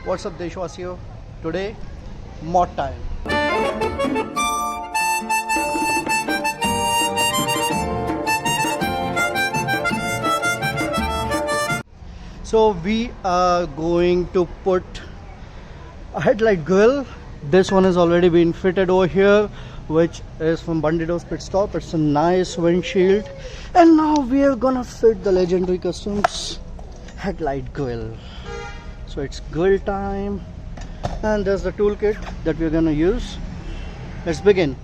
What's up Deshwasiyo? Today mod time. So we are going to put a headlight grill. This one has already been fitted over here, which is from Bandidos Pitstop. It's a nice windshield, and now we are gonna fit the legendary customs headlight grill. So it's grill time, and there's the toolkit that we're gonna use. Let's begin.